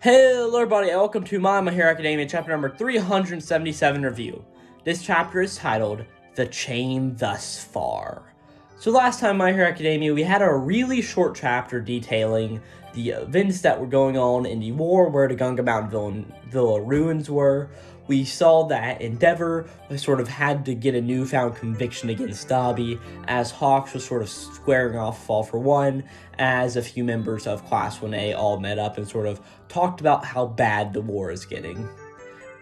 Hello everybody, and welcome to My Hero Academia chapter number 377 review. This chapter is titled, The Chain Thus Far. So last time My Hero Academia, we had a really short chapter detailing the events that were going on in the war where the Gunga Mountain Villa ruins were. We saw that Endeavor sort of had to get a newfound conviction against Dobby, as Hawks was sort of squaring off All for One, as a few members of Class 1A all met up and sort of talked about how bad the war is getting.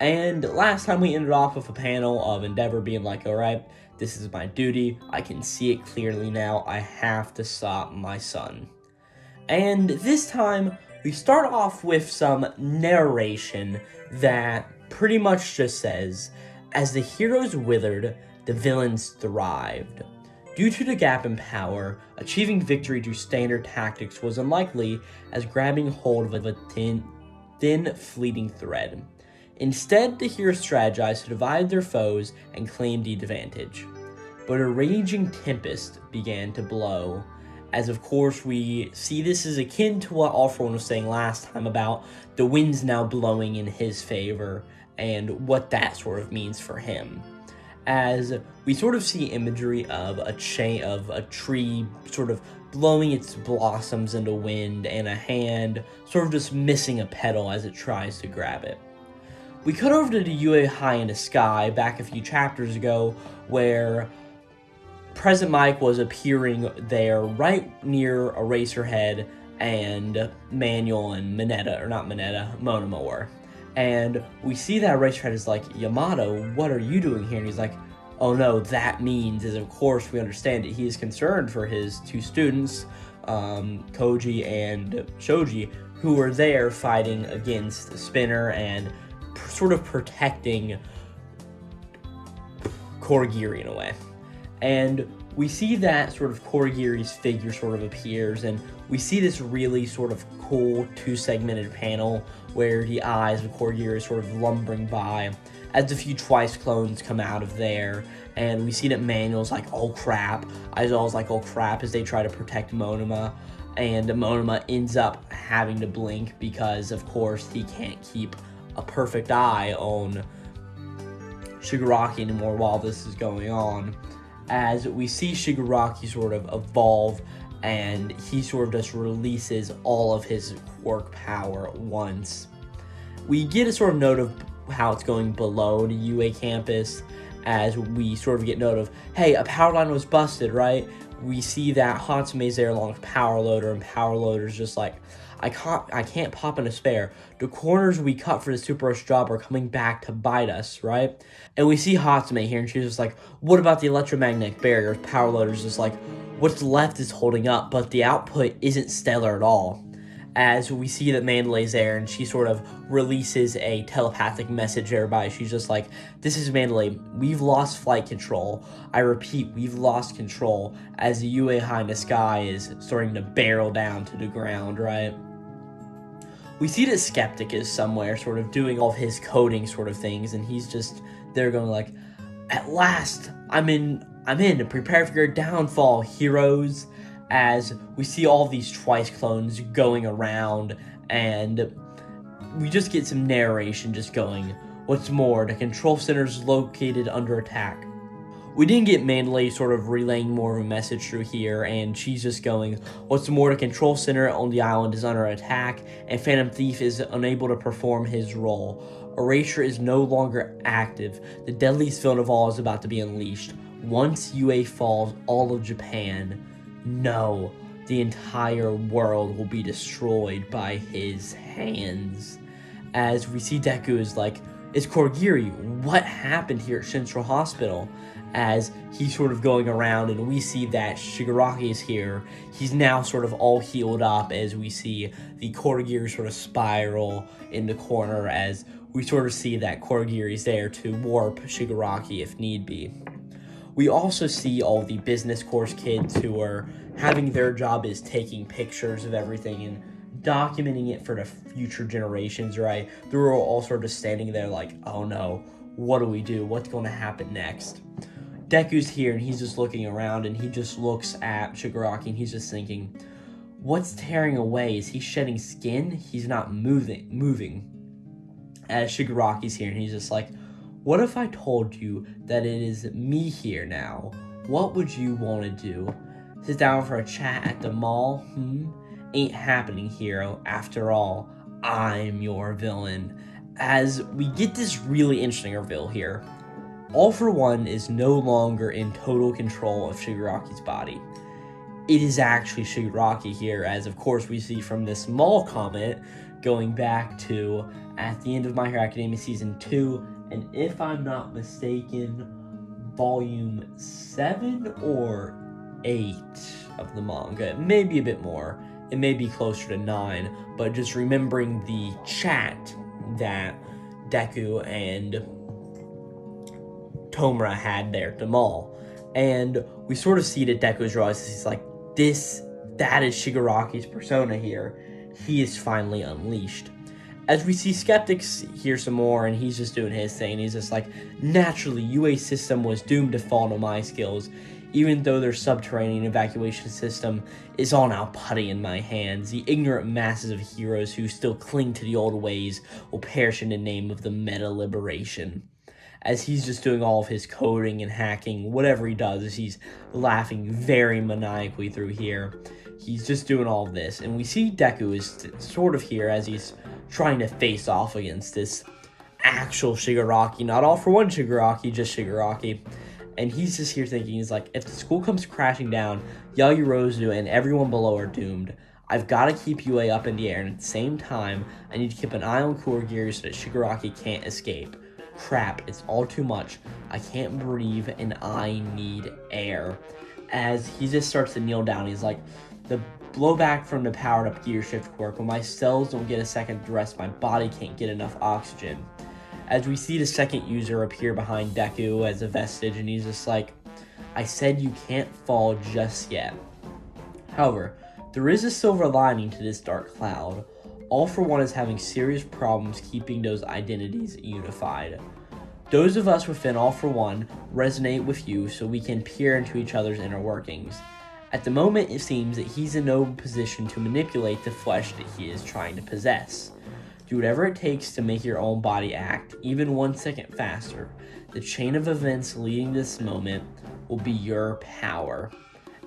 And last time we ended off with a panel of Endeavor being like, alright, this is my duty, I can see it clearly now, I have to stop my son. And this time, we start off with some narration that pretty much just says, as the heroes withered, the villains thrived. Due to the gap in power, achieving victory through standard tactics was unlikely as grabbing hold of a thin, fleeting thread. Instead, the heroes strategized to divide their foes and claim the advantage. But a raging tempest began to blow, as of course we see this is akin to what All for One was saying last time about the winds now blowing in his favor and what that sort of means for him. As we sort of see imagery of a tree sort of blowing its blossoms in the wind and a hand sort of just missing a petal as it tries to grab it. We cut over to the UA High in the Sky back a few chapters ago Where Present Mike was appearing there right near Eraserhead and Manuel and Monoma were. And we see that Eraserhead is like, Yamato, what are you doing here? And he's like, oh no, that means, as of course we understand it, he is concerned for his two students, Koji and Shoji, who were there fighting against Spinner and sort of protecting Korigiri in a way. And we see that sort of Korigiri's figure sort of appears, and we see this really sort of cool two-segmented panel where the eyes of Korigiri are sort of lumbering by as a few Twice clones come out of there, and we see that Manuel's like, oh crap, Aizawa's like, oh crap, as they try to protect Monoma, and Monoma ends up having to blink because, of course, he can't keep a perfect eye on Shigaraki anymore while this is going on, as we see Shigaraki sort of evolve, and he sort of just releases all of his quirk power at once. We get a sort of note of how it's going below the UA campus, as we sort of get note of, hey, a power line was busted, right? We see that Hatsume's there along with Power Loader, and Power Loader's just like, I can't pop in a spare. The corners we cut for the Super Rush job are coming back to bite us, right? And we see Hatsume here, and she's just like, what about the electromagnetic barriers? Power Loader's just like, what's left is holding up, but the output isn't stellar at all. As we see that Mandalay's there, and she sort of releases a telepathic message to everybody. She's just like, this is Mandalay, we've lost flight control. I repeat, we've lost control, as the UA High in the Sky is starting to barrel down to the ground, right? We see that Skeptic is somewhere sort of doing all of his coding sort of things, and he's just there going like, at last, I'm in, prepare for your downfall, heroes. As we see all of these Twice clones going around, and we just get some narration just going, what's more, the control center's located under attack. We didn't get Mandalay sort of relaying more of a message through here, and she's just going, what's more, the control center on the island is under attack, and Phantom Thief is unable to perform his role. Erasure is no longer active. The deadliest villain of all is about to be unleashed. Once UA falls, all of Japan, no, the entire world will be destroyed by his hands. As we see Deku is like, it's Korigiri, what happened here at Central Hospital? As he's sort of going around, and we see that Shigaraki is here. He's now sort of all healed up, as we see the Korigiri sort of spiral in the corner, as we sort of see that Korigiri's there to warp Shigaraki if need be. We also see all the business course kids who are having their job is taking pictures of everything and documenting it for the future generations, right? They're all sort of standing there like, oh no, what do we do? What's going to happen next? Deku's here, and he's just looking around, and he just looks at Shigaraki, and he's just thinking, What's tearing away? Is he shedding skin? He's not moving. As Shigaraki's here, and he's just like, what if I told you that it is me here now? What would you want to do? Sit down for a chat at the mall? Ain't happening, hero. After all, I'm your villain. As we get this really interesting reveal here, All For One is no longer in total control of Shigaraki's body. It is actually Shigaraki here, as of course we see from this mall comment going back to at the end of My Hero Academia Season 2, and if I'm not mistaken, Volume 7 or 8 of the manga. It may be a bit more. It may be closer to 9, but just remembering the chat that Deku and Tomura had there at the mall. And we sort of see that Deku's realizes he's like, that is Shigaraki's persona here. He is finally unleashed. As we see Skeptics here some more, and he's just doing his thing. He's just like, naturally, UA system was doomed to fall to my skills, even though their subterranean evacuation system is all now putty in my hands. The ignorant masses of heroes who still cling to the old ways will perish in the name of the meta liberation. As he's just doing all of his coding and hacking, whatever he does, as he's laughing very maniacally through here. He's just doing all of this, and we see Deku is sort of here as he's trying to face off against this actual Shigaraki, not All For One Shigaraki, just Shigaraki. And he's just here thinking, he's like, if the school comes crashing down, Yaoyorozu and everyone below are doomed. I've got to keep UA up in the air, and at the same time, I need to keep an eye on Kurogiri so that Shigaraki can't escape. Crap, it's all too much. I can't breathe, and I need air. As he just starts to kneel down, he's like, the blowback from the powered up gear shift work. When my cells don't get a second to rest, my body can't get enough oxygen. As we see the second user appear behind Deku as a vestige, and he's just like, I said you can't fall just yet. However, there is a silver lining to this dark cloud. All For One is having serious problems keeping those identities unified. Those of us within All For One resonate with you so we can peer into each other's inner workings. At the moment, it seems that he's in no position to manipulate the flesh that he is trying to possess. Do whatever it takes to make your own body act, even 1 second faster. The chain of events leading to this moment will be your power.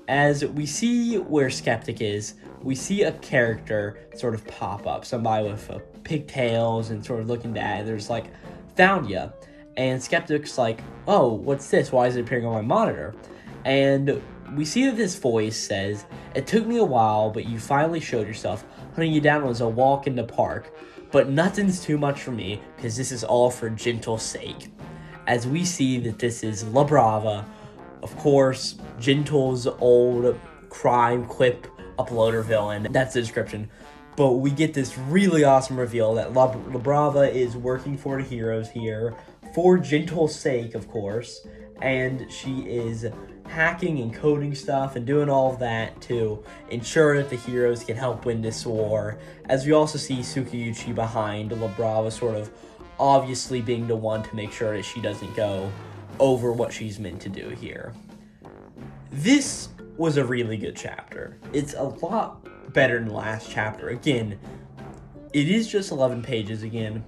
As we see where Skeptic is, we see a character sort of pop up. Somebody with pigtails and sort of looking down. There's like, found ya. And Skeptic's like, oh, what's this? Why is it appearing on my monitor? And we see that this voice says, it took me a while, but you finally showed yourself. Hunting you down was a walk in the park. But nothing's too much for me, because this is all for Gentle's sake. As we see that this is La Brava, of course, Gentle's old crime quip uploader villain. That's the description. But we get this really awesome reveal that La Brava is working for the heroes here, for Gentle's sake, of course. And she is hacking and coding stuff and doing all of that to ensure that the heroes can help win this war. As we also see Tsukiyuchi behind La Brava sort of obviously being the one to make sure that she doesn't go over what she's meant to do here. This was a really good chapter. It's a lot better than the last chapter. Again, it is just 11 pages again,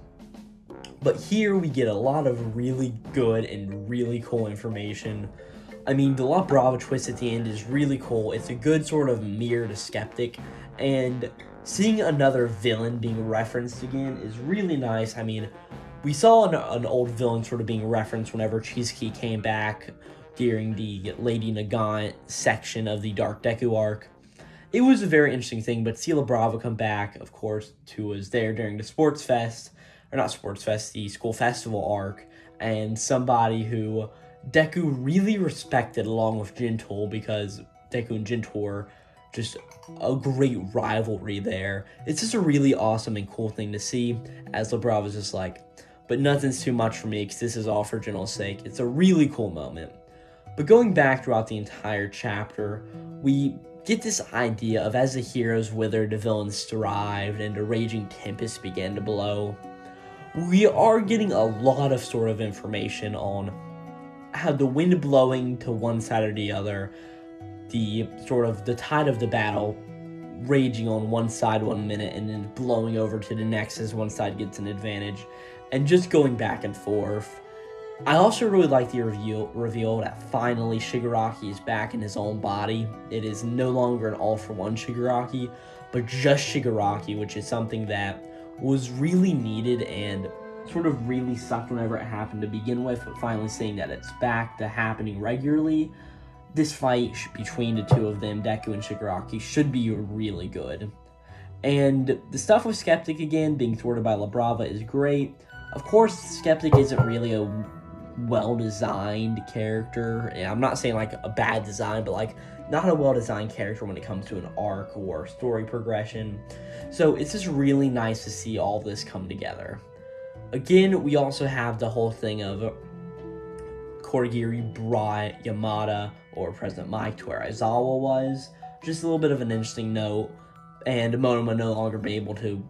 but here we get a lot of really good and really cool information. I mean, the La Brava twist at the end is really cool. It's a good sort of mirror to Skeptic, and seeing another villain being referenced again is really nice. I mean, we saw an old villain sort of being referenced whenever Chizki came back during the Lady Nagant section of the Dark Deku arc. It was a very interesting thing, but see La Brava come back, of course, who was there during the Sports Fest, or not Sports Fest, the School Festival arc, and somebody who Deku really respected along with Gentle, because Deku and Gentle were just a great rivalry there. It's just a really awesome and cool thing to see, as La Brava's just like, but nothing's too much for me because this is all for Gentle's sake. It's a really cool moment. But going back throughout the entire chapter, we get this idea of as the heroes withered, the villains thrived, and a raging tempest began to blow. We are getting a lot of sort of information on how the wind blowing to one side or the other, the sort of the tide of the battle raging on one side 1 minute and then blowing over to the next as one side gets an advantage, and just going back and forth. I also really like the reveal that finally Shigaraki is back in his own body. It is no longer an all-for-one Shigaraki, but just Shigaraki, which is something that was really needed and sort of really sucked whenever it happened to begin with, but finally seeing that it's back to happening regularly. This fight between the two of them, Deku and Shigaraki, should be really good. And the stuff with Skeptic again being thwarted by Labrava is great. Of course, Skeptic isn't really a well-designed character. I'm not saying like a bad design, but like not a well-designed character when it comes to an arc or story progression. So it's just really nice to see all this come together. Again, we also have the whole thing of Korigiri brought Yamada or President Mike to where Aizawa was. Just a little bit of an interesting note. And Monoma no longer being able to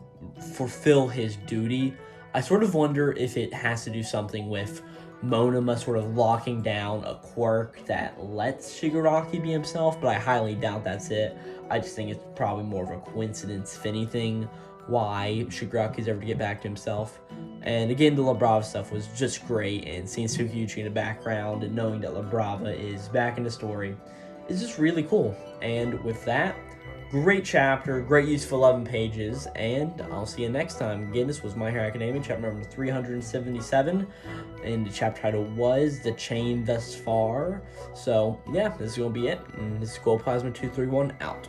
fulfill his duty. I sort of wonder if it has to do something with Monoma sort of locking down a quirk that lets Shigaraki be himself, but I highly doubt that's it. I just think it's probably more of a coincidence, if anything, why Shigaraki's ever to get back to himself. And again, the Labrava stuff was just great, and seeing Tsukiyuchi in the background and knowing that Labrava is back in the story is just really cool. And with that, great chapter, great use of 11 pages, and I'll see you next time. Again, this was My Hero Academia, chapter number 377, and the chapter title was The Chain Thus Far. So, yeah, this is going to be it, and this is Glowplasma231 out.